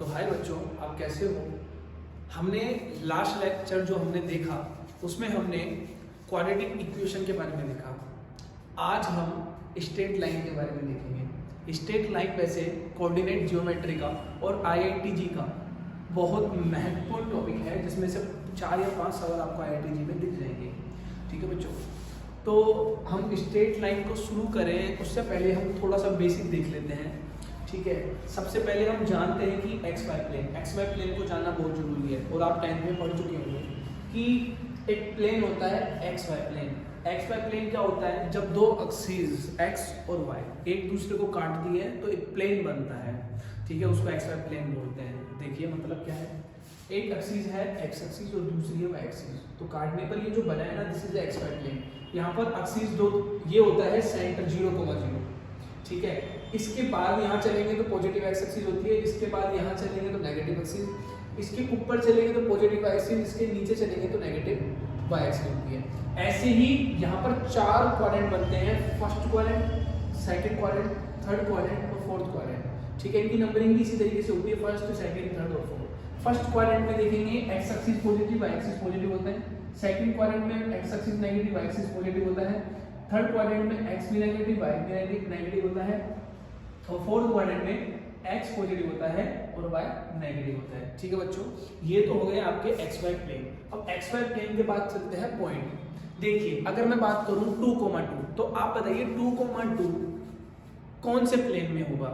तो हाय बच्चों, आप कैसे हो। हमने लास्ट लेक्चर जो हमने देखा उसमें हमने क्वाड्रेटिक इक्वेशन के बारे में देखा। आज हम स्ट्रेट लाइन के बारे में देखेंगे। स्ट्रेट लाइन वैसे कोऑर्डिनेट ज्योमेट्री का और IITG का बहुत महत्वपूर्ण टॉपिक है, जिसमें से 4 या 5 सवाल आपको IITG में दिख जाएंगे। ठीक है बच्चों, तो हम स्ट्रेट लाइन को शुरू करें उससे पहले हम थोड़ा सा बेसिक देख लेते हैं। ठीक है, सबसे पहले हम जानते हैं कि एक्स वाई प्लेन को जानना बहुत जरूरी है और आप 10th में पढ़ चुके होंगे कि एक प्लेन होता है X Y plane. X Y plane क्या होता है, जब दो एक्सिस एक्स और वाई एक दूसरे को काटती है तो एक प्लेन बनता है। ठीक है, उसको एक्स वाई प्लेन बोलते हैं। देखिए मतलब क्या है, एक एक्सिस है एक्स एक्सिस और दूसरी है वाई एक्सिस, तो काटने पर ये जो बना है ना, this is X Y plane. यहाँ पर एक्सिस दो, ये होता है सेंटर 0,0। ठीक है, इसके बाद यहाँ चलेंगे तो पॉजिटिव एक्स एक्सिस होती है, इसके बाद यहाँ चलेंगे तो नेगेटिव एक्सिस, इसके ऊपर चलेंगे तो पॉजिटिव वाई एक्सिस, इसके नीचे चलेंगे तो नेगेटिव वाई एक्सिस होती है। ऐसे ही यहाँ पर 4 क्वाड्रेंट बनते हैं, first quadrant, second quadrant, third quadrant और फोर्थ क्वाड्रेंट। ठीक है, इनकी नंबरिंग भी इसी तरीके से होती है, फर्स्ट, सेकंड, थर्ड और फोर्थ। फर्स्ट क्वाड्रेंट में देखेंगे X axis positive Y axis positive होता है, सेकंड क्वाड्रेंट में X axis negative Y axis positive होता है, थर्ड क्वाड्रेंट में एक्स भी नेगेटिव वाई भी नेगेटिव होता है, और फोर्थ क्वाड्रेंट में एक्स पॉजिटिव होता है और वाई नेगेटिव होता है। ठीक है बच्चों, ये तो हो गए आपके एक्स वाई प्लेन। अब एक्स वाई प्लेन के बाद चलते हैं पॉइंट। देखिए अगर मैं बात करूं 2,2, तो आप बताइए 2,2 कौन से प्लेन में होगा,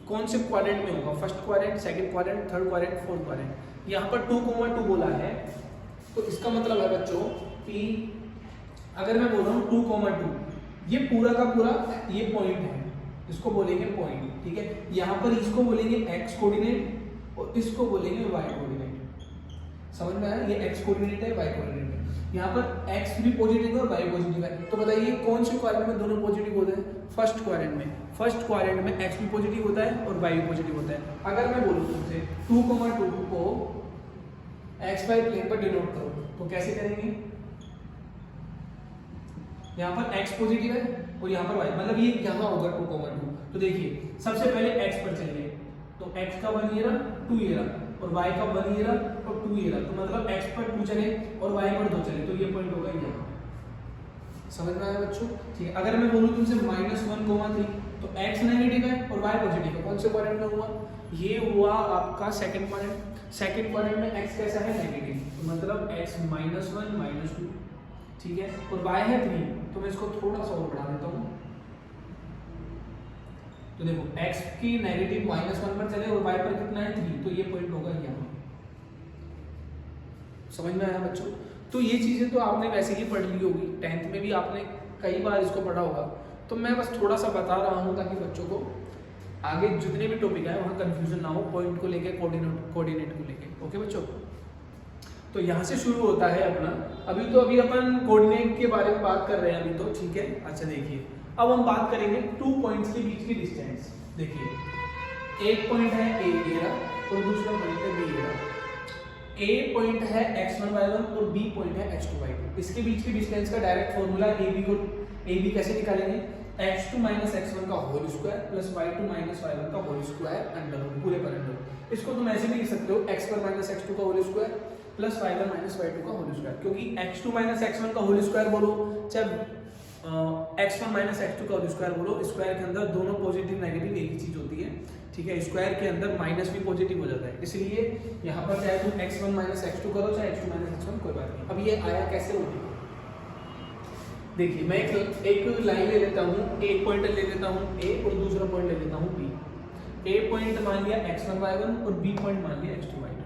कौन से क्वाड्रेंट में होगा, first quadrant, second quadrant, third quadrant, fourth quadrant. यहाँ पर 2,2 बोला है, तो इसका मतलब है बच्चों कि अगर मैं बोल रहा हूँ 2,2, ये पूरा का पूरा ये पॉइंट है, इसको बोलेंगे पॉइंट। ठीक है, यहाँ पर इसको बोलेंगे एक्स कोऑर्डिनेट और इसको बोलेंगे वाई कोऑर्डिनेट। समझ में आया, ये एक्स कोऑर्डिनेट है, वाई कोऑर्डिनेट है। यहाँ पर एक्स भी पॉजिटिव है और वाई पॉजिटिव है। तो बताइए कौन से क्वाड्रेंट में दोनों पॉजिटिव होते हैं, फर्स्ट क्वाड्रेंट में। फर्स्ट क्वाड्रेंट में एक्स भी पॉजिटिव होता है और वाई भी पॉजिटिव होता है। अगर मैं बोलूँ तुमसे 2,2 को एक्स वाई प्लेन पर डिनोट करो तो कैसे करेंगे, यहाँ पर x पॉजिटिव है और यहाँ पर y, मतलब ये यहाँ होगा 2,2। तो देखिए सबसे पहले x पर चलिए, तो x का 1 ये रहा, 2 ये रहा, और y का 1 ये रहा और 2 ये रहा। तो मतलब x पर 2 चले और y पर 2 चले, तो ये पॉइंट होगा यहाँ। समझ में आया बच्चों। ठीक है, अगर मैं बोलूँ तुमसे -1,3, तो x नेगेटिव है और y पॉजिटिव है, कौन से क्वाड्रेंट में हुआ, ये हुआ आपका सेकंड क्वाड्रेंट। सेकंड क्वाड्रेंट में x कैसा है, नेगेटिव, तो मतलब x -1 -2। ठीक है, और y है 3, तो मैं इसको थोड़ा सा और बढ़ा देता हूँ। तो देखो x की नेगेटिव -1 पर चले और y पर कितना है 3, तो ये पॉइंट होगा यहाँ। समझ में आया बच्चों। तो ये चीजें तो आपने वैसे ही पढ़ ली होगी, 10th में भी आपने कई बार इसको पढ़ा होगा। तो मैं बस थोड़ा सा बता रहा हूँ ताकि बच्चों को आगे जितने भी टॉपिक है वहाँ कंफ्यूजन ना हो, पॉइंट को लेके, कोऑर्डिनेट को लेके। ओके बच्चों, तो यहाँ से शुरू होता है अपना। अभी अपन कोऑर्डिनेट के बारे में बात कर रहे हैं अभी तो। ठीक है, अच्छा देखिए अब हम बात करेंगे 2 पॉइंट्स के बीच की डिस्टेंस। देखिए एक पॉइंट है ए ये और दूसरा पॉइंट है बी ये। ए पॉइंट है x1 y1 और बी पॉइंट है x2 y2। इसके बीच की डिस्टेंस का डायरेक्ट फॉर्मूला ए बी कैसे निकालेंगे, x2 - x1 का whole square plus y2 - y1 का होल स्क्वायर अंडर रूट, पूरे पर अंडर। इसको तुम ऐसे भी लिख सकते हो x1 - x2 का whole square plus y1 - y2 का होल स्क्वायर, क्योंकि x2 - x1 का होल स्क्वायर बोलो चाहे x1 - x2 का होल स्क्वायर बोलो, स्क्वायर के अंदर दोनों पॉजिटिव नेगेटिव एक ही चीज होती है। ठीक है, स्क्वायर के अंदर माइनस भी पॉजिटिव हो जाता है, इसलिए यहाँ पर चाहे तुम x1 - x2 करो चाहे x2 - x1, कोई बात नहीं। अब ये आया कैसे होगी, देखिए मैं एक लाइन ले लेता हूँ, एक पॉइंट ले लेता हूँ a और दूसरा पॉइंट ले लेता हूँ b। a पॉइंट मान लिया x1 y1 और b पॉइंट मान लिया x2 y2।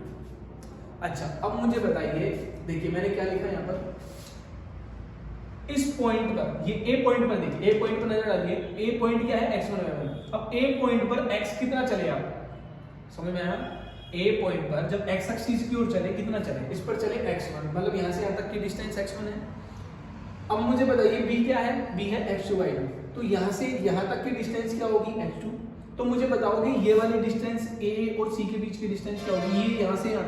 अच्छा अब मुझे बताइए, देखिए मैंने क्या लिखा यहाँ पर, इस पॉइंट पर, ये ए पॉइंट पर देखिए, ए पॉइंट पर नजर डालिए, ए पॉइंट क्या है x1 y1। अब ए पॉइंट पर x कितना चले, आप समझ में आया, ए पॉइंट पर जब x एक्सिस की ओर चले कितना चले, इस पर चले x1, मतलब यहाँ से यहाँ तक की डिस्टेंस x1 है। अब मुझे बताइए b क्या है, b है x2 y2, तो यहाँ से यहाँ तक की डिस्टेंस क्या होगी x2। तो मुझे बताओगे ये वाली डिस्टेंस a और c के बीच की डिस्टेंस क्या होगी, ये यहाँ से यहाँ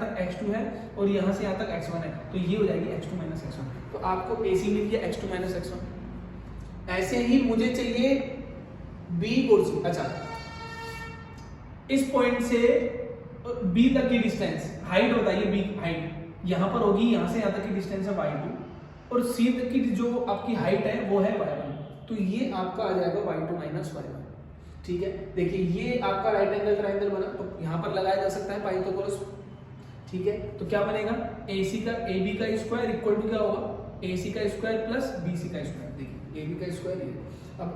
तक x2 है और यहाँ से यहाँ तक x1 है, तो ये हो जाएगी x2 - x1। तो आपको AC मिल गया x2 - x1। ऐसे ही मुझे चाहिए b और c। अच्छा इस पॉइंट से बी तक की डिस्टेंस, हाइट बताइए, बी हाइट यहां पर होगी, यहां से यहां तक की डिस्टेंस है y2 और सी तक की जो आपकी हाइट है वो है y1, तो ये आपका आ जाएगा y2 माइनस y1। ठीक है, देखिए ये आपका राइट एंगल ट्राइंगल बना, तो यहां पर लगाया जा सकता है पाइथागोरस। ठीक है, तो क्या बनेगा, AC का AB का स्क्वायर इक्वल टू क्या होगा, AC का स्क्वायर प्लस BC का स्क्वायर। देखिए AB का स्क्वायर ये, अब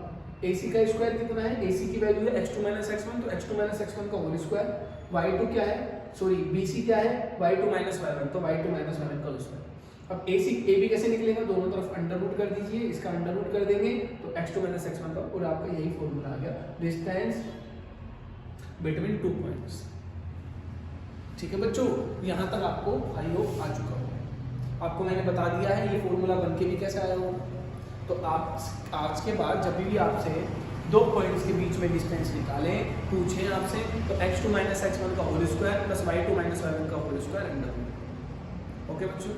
AC का स्क्वायर कितना है, AC की वैल्यू है x2 माइनस x1, तो x2 माइनस x1 का होल स्क्वायर, y2 क्या है, सॉरी BC क्या है, y2 माइनस y1, तो y2 माइनस y1 का होल स्क्वायर। अब AB कैसे निकलेगा, दोनों तरफ अंडर रूट कर दीजिए, इसका अंडर रूट कर देंगे तो x2 माइनस x1 का, और आपका यही फॉर्मूला आ गया, डिस्टेंस बिटवीन 2 पॉइंट्स। ठीक है बच्चों, यहां तक आपको आई होप आ चुका होगा, आपको मैंने बता दिया है ये फॉर्मूला बन के भी कैसे आया होगा। तो आप आज के बाद जब भी आपसे 2 पॉइंट्स के बीच में डिस्टेंस निकालें, पूछें आपसे, तो x2 माइनस x1 का whole square plus y2 minus y1 का whole square under root. Okay बच्चों।